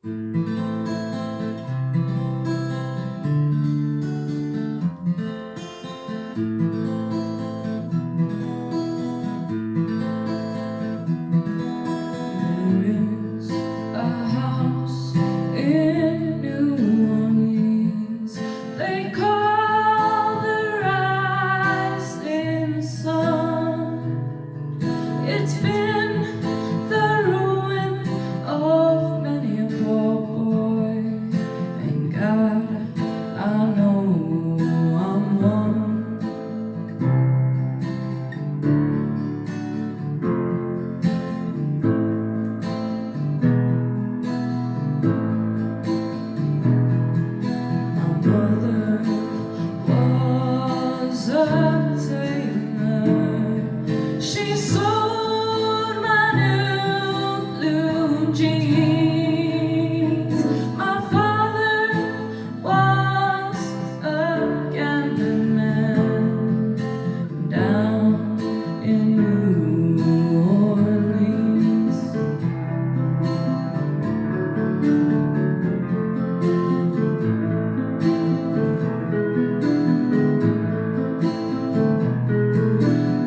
It's been the ruin of many a poor boy, and God, I know I'm one. My mother was a tailor. She sold my new blue jeans. My father was a gambling man down in New Orleans.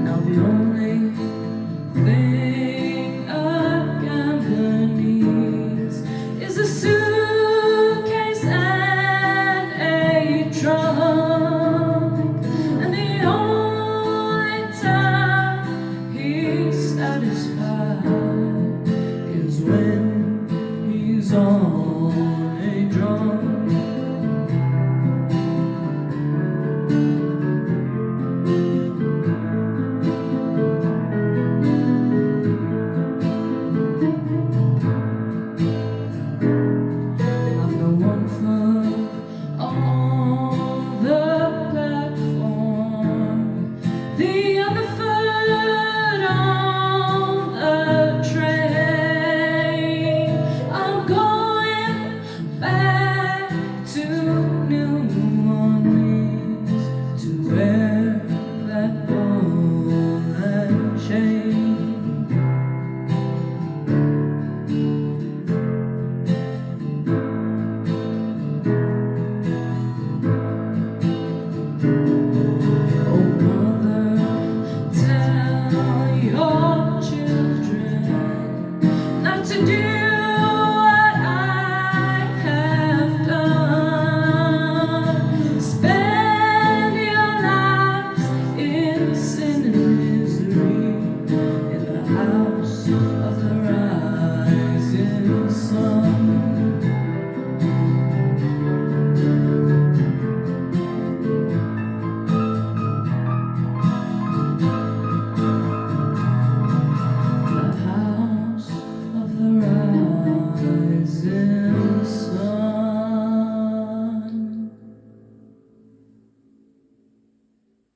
Now the only thing a gambler needs is a suitcase and a trunk, and the only time he's satisfied is when he's on